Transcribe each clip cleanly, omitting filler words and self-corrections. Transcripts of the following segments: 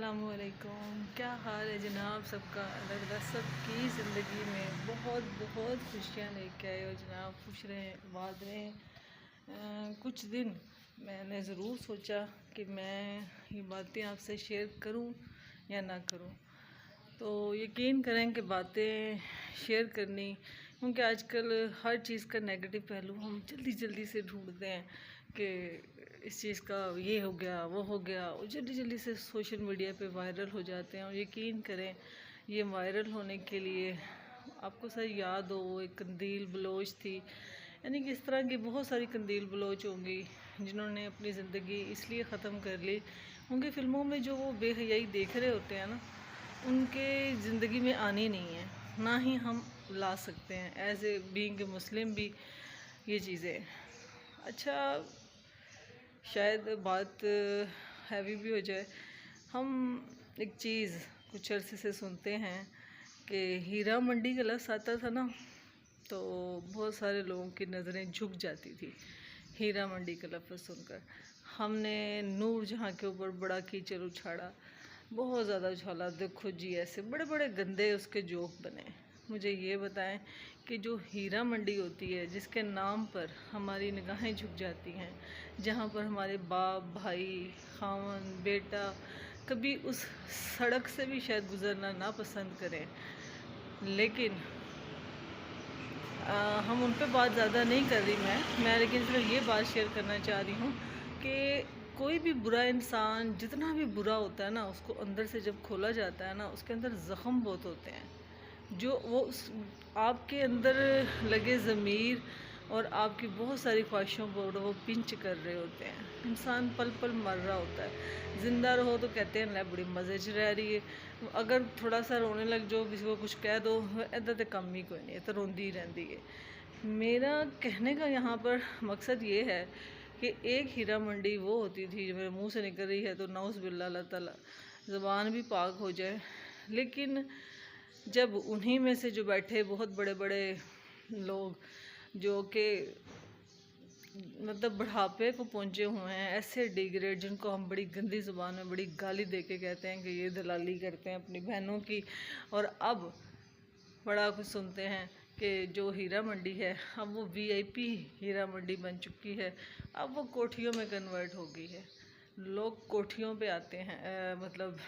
अस्सलामुअलैकुम। क्या हाल है जनाब सबका? अल्लाह ताला सबकी ज़िंदगी में बहुत बहुत खुशियाँ लेके आए हो जनाब। खुश रहें, आबाद रहें। कुछ दिन मैंने ज़रूर सोचा कि मैं ये बातें आपसे शेयर करूं या ना करूं। तो यकीन करें कि बातें शेयर करनी, क्योंकि आजकल हर चीज़ का नेगेटिव पहलू हम जल्दी जल्दी से ढूंढते हैं कि इस चीज़ का ये हो गया वो हो गया, और जल्दी जल्दी से सोशल मीडिया पे वायरल हो जाते हैं। और यकीन करें ये वायरल होने के लिए आपको सर याद हो वो एक कंदील बलोच थी, यानी कि इस तरह की बहुत सारी कंदील बलोच होंगी जिन्होंने अपनी ज़िंदगी इसलिए ख़त्म कर ली। उनकी फ़िल्मों में जो वो बेहयाई देख रहे होते हैं ना, उनके ज़िंदगी में आनी नहीं है, ना ही हम ला सकते हैं एज ए बीइंग ए मुस्लिम भी ये चीज़ें। अच्छा, शायद बात हैवी भी हो जाए। हम एक चीज़ कुछ अरसे से सुनते हैं कि हीरा मंडी का लफ्ज़ आता था ना, तो बहुत सारे लोगों की नज़रें झुक जाती थी हीरा मंडी का लफ्ज़ सुनकर। हमने नूर जहाँ के ऊपर बड़ा कीचड़ उछाड़ा, बहुत ज़्यादा उछाला, देखो जी ऐसे बड़े बड़े गंदे उसके जोक बने। मुझे ये बताएं कि जो हीरा मंडी होती है जिसके नाम पर हमारी निगाहें झुक जाती हैं, जहाँ पर हमारे बाप भाई खावन बेटा कभी उस सड़क से भी शायद गुज़रना ना पसंद करें, लेकिन हम उन पर बात ज़्यादा नहीं कर रही मैं लेकिन सिर्फ ये बात शेयर करना चाह रही हूँ कि कोई भी बुरा इंसान जितना भी बुरा होता है ना, उसको अंदर से जब खोला जाता है ना, उसके अंदर ज़ख्म बहुत होते हैं, जो वो आपके अंदर लगे ज़मीर और आपकी बहुत सारी ख्वाहिशों को वो पिंच कर रहे होते हैं। इंसान पल पल मर रहा होता है, ज़िंदा रहो तो कहते हैं लै बड़ी मज़े च रह रही है, अगर थोड़ा सा रोने लग जाओ, किसी को कुछ कह दो, इदा तो कम ही कोई नहीं है, तो रोंदी ही रहती है। मेरा कहने का यहाँ पर मकसद ये है कि एक हीरा मंडी वो होती थी जो मेरे मुंह से निकल रही है तो नौज़ बिल्लाह, अल्लाह ताला ज़बान भी पाक हो जाए, लेकिन जब उन्हीं में से जो बैठे बहुत बड़े बड़े लोग जो कि मतलब बुढ़ापे को पहुँचे हुए हैं, ऐसे डिग्रेड जिनको हम बड़ी गंदी ज़ुबान में बड़ी गाली दे के कहते हैं कि ये दलाली करते हैं अपनी बहनों की, और अब बड़ा कुछ सुनते हैं कि जो हीरा मंडी है अब वो वीआईपी हीरा मंडी बन चुकी है, अब वो कोठियों में कन्वर्ट हो गई है, लोग कोठियों पे आते हैं। मतलब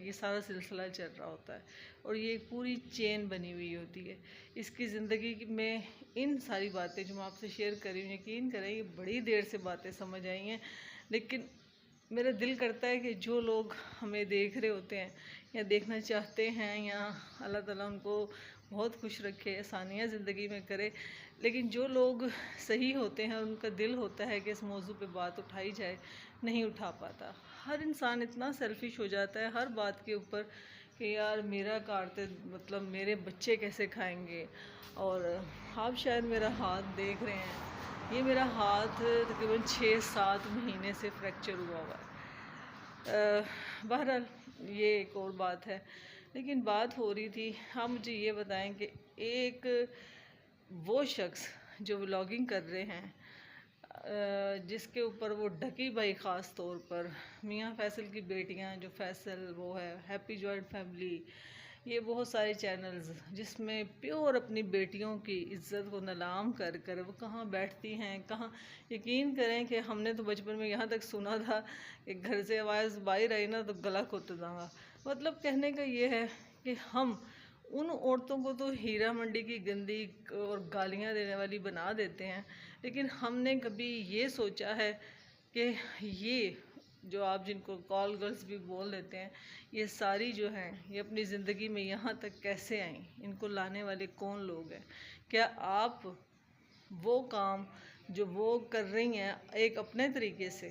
ये सारा सिलसिला चल रहा होता है और ये एक पूरी चेन बनी हुई होती है। इसकी ज़िंदगी में इन सारी बातें जो मैं आपसे शेयर कर रही हूँ, यकीन करें ये बड़ी देर से बातें समझ आई हैं, लेकिन मेरा दिल करता है कि जो लोग हमें देख रहे होते हैं या देखना चाहते हैं, या अल्लाह ताला उनको बहुत खुश रखे, आसानियाँ ज़िंदगी में करे, लेकिन जो लोग सही होते हैं और उनका दिल होता है कि इस मौजू पे बात उठाई जाए, नहीं उठा पाता। हर इंसान इतना सेल्फिश हो जाता है हर बात के ऊपर कि यार मेरा काटते मतलब मेरे बच्चे कैसे खाएंगे। और आप शायद मेरा हाथ देख रहे हैं, ये मेरा हाथ तकरीबन 6-7 महीने से फ्रैक्चर हुआ हुआ है। बहरहाल ये एक और बात है, लेकिन बात हो रही थी, आप मुझे ये बताएं कि एक वो शख्स जो व्लॉगिंग कर रहे हैं, जिसके ऊपर वो ढकी भाई ख़ास तौर पर मियाँ फैसल की बेटियां, जो फैसल वो है हैप्पी जॉइंट फैमिली, ये बहुत सारे चैनल्स जिसमें प्योर अपनी बेटियों की इज्जत को नीलाम कर कर वो कहाँ बैठती हैं कहाँ। यकीन करें कि हमने तो बचपन में यहाँ तक सुना था कि घर से आवाज़ बाहर आई ना तो गला घुट दूँगा। मतलब कहने का ये है कि हम उन औरतों को तो हीरा मंडी की गंदी और गालियाँ देने वाली बना देते हैं, लेकिन हमने कभी ये सोचा है कि ये जो आप जिनको कॉल गर्ल्स भी बोल देते हैं, ये सारी जो हैं ये अपनी ज़िंदगी में यहाँ तक कैसे आई, इनको लाने वाले कौन लोग हैं? क्या आप वो काम जो वो कर रही हैं एक अपने तरीके से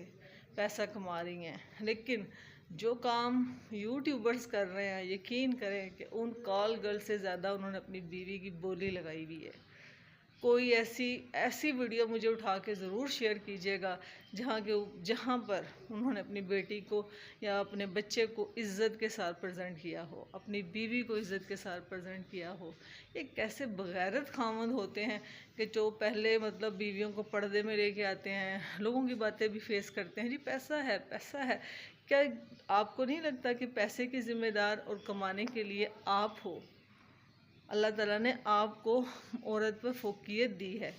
पैसा कमा रही हैं, लेकिन जो काम यूट्यूबर्स कर रहे हैं, यकीन करें कि उन कॉल गर्ल से ज़्यादा उन्होंने अपनी बीवी की बोली लगाई हुई है। कोई ऐसी वीडियो मुझे उठा के ज़रूर शेयर कीजिएगा जहाँ पर उन्होंने अपनी बेटी को या अपने बच्चे को इज़्ज़त के साथ प्रेजेंट किया हो, अपनी बीवी को इज़्ज़त के साथ प्रेजेंट किया हो। ये कैसे बगैरत खामद होते हैं कि जो पहले मतलब बीवियों को पर्दे में लेके आते हैं, लोगों की बातें भी फेस करते हैं, जी पैसा है पैसा है। क्या आपको नहीं लगता कि पैसे की ज़िम्मेदार और कमाने के लिए आप हो? अल्लाह ताला ने आपको औरत पर फ़ोक़ियत दी है,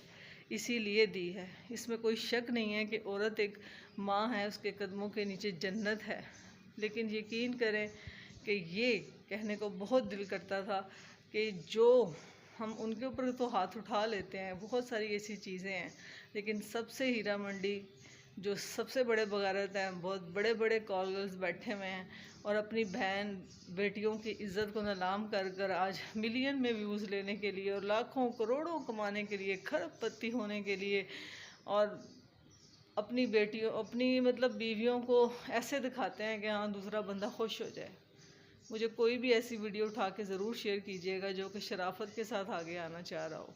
इसीलिए दी है। इसमें कोई शक नहीं है कि औरत एक माँ है, उसके कदमों के नीचे जन्नत है। लेकिन यकीन करें कि ये कहने को बहुत दिल करता था कि जो हम उनके ऊपर तो हाथ उठा लेते हैं, बहुत सारी ऐसी चीज़ें हैं, लेकिन सबसे हीरा मंडी जो सबसे बड़े बगारत हैं, बहुत बड़े बड़े कॉल गर्ल्स बैठे हुए हैं और अपनी बहन बेटियों की इज़्ज़त को नीलाम कर कर आज मिलियन में व्यूज़ लेने के लिए और लाखों करोड़ों कमाने के लिए, खरबपति होने के लिए, और अपनी बेटियों अपनी मतलब बीवियों को ऐसे दिखाते हैं कि हाँ दूसरा बंदा खुश हो जाए। मुझे कोई भी ऐसी वीडियो उठा के ज़रूर शेयर कीजिएगा जो कि शराफत के साथ आगे आना चाह रहा हो।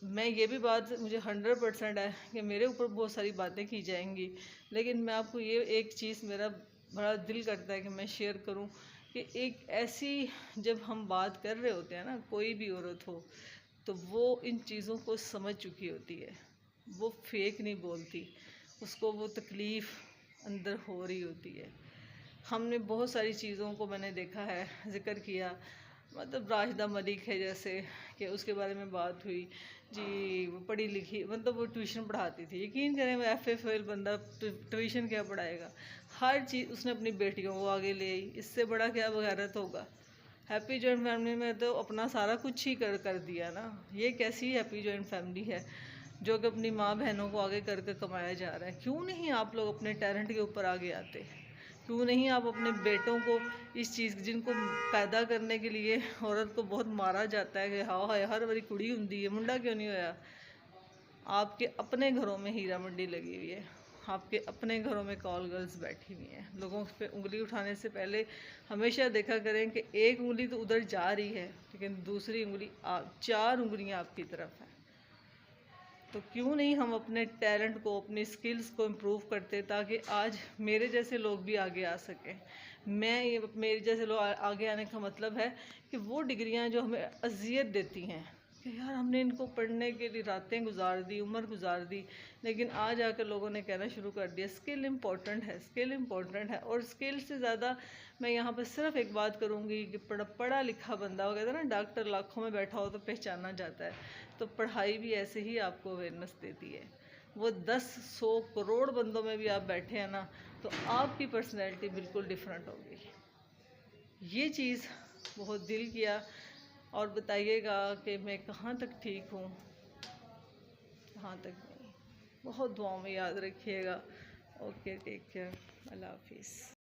मैं ये भी बात मुझे 100% है कि मेरे ऊपर बहुत सारी बातें की जाएंगी, लेकिन मैं आपको ये एक चीज़ मेरा बड़ा दिल करता है कि मैं शेयर करूं कि एक ऐसी जब हम बात कर रहे होते हैं ना, कोई भी औरत हो तो वो इन चीज़ों को समझ चुकी होती है, वो फेक नहीं बोलती, उसको वो तकलीफ़ अंदर हो रही होती है। हमने बहुत सारी चीज़ों को मैंने देखा है, ज़िक्र किया, मतलब राशिदा मलिक है जैसे कि उसके बारे में बात हुई जी, वो पढ़ी लिखी, मतलब वो ट्यूशन पढ़ाती थी। यकीन करें वो FA फेल बंदा ट्यूशन क्या पढ़ाएगा, हर चीज़ उसने अपनी बेटियों को आगे ले आई, इससे बड़ा क्या बगारत होगा। हैप्पी जॉइंट फैमिली में तो अपना सारा कुछ ही कर दिया ना। ये कैसी हैप्पी जॉइंट फैमिली है जो कि अपनी माँ बहनों को आगे करके कमाया जा रहा है। क्यों नहीं आप लोग अपने टैलेंट के ऊपर आगे आते? क्यों नहीं आप अपने बेटों को इस चीज़ जिनको पैदा करने के लिए औरत को बहुत मारा जाता है कि हाँ हाय हर बारी कुड़ी हुंदी है, मुंडा क्यों नहीं होया? आपके अपने घरों में हीरा मंडी लगी हुई है, आपके अपने घरों में कॉल गर्ल्स बैठी हुई हैं। लोगों पे उंगली उठाने से पहले हमेशा देखा करें कि एक उंगली तो उधर जा रही है लेकिन दूसरी उंगली चार उंगलियां आपकी तरफ है। तो क्यों नहीं हम अपने टैलेंट को, अपनी स्किल्स को इम्प्रूव करते ताकि आज मेरे जैसे लोग भी आगे आ सकें। मेरे जैसे लोग आगे आने का मतलब है कि वो डिग्रियां जो हमें अज़ियत देती हैं कि यार हमने इनको पढ़ने के लिए रातें गुजार दी, उम्र गुजार दी, लेकिन आज आकर लोगों ने कहना शुरू कर दिया स्किल इम्पोर्टेंट है, स्किल इम्पोर्टेंट है। और स्किल से ज़्यादा मैं यहाँ पर सिर्फ एक बात करूँगी कि पढ़ा लिखा बंदा, वो कहता है ना डॉक्टर लाखों में बैठा हो तो पहचाना जाता है, तो पढ़ाई भी ऐसे ही आपको अवेयरनेस देती है। वो 10-100 करोड़ बंदों में भी आप बैठे हैं ना, तो आपकी पर्सनैलिटी बिल्कुल डिफरेंट होगी। ये चीज़ बहुत दिल किया। और बताइएगा कि मैं कहाँ तक ठीक हूँ, कहाँ तक नहीं। बहुत दुआओं में याद रखिएगा। ओके, टेक केयर, अल्लाह हाफिज़।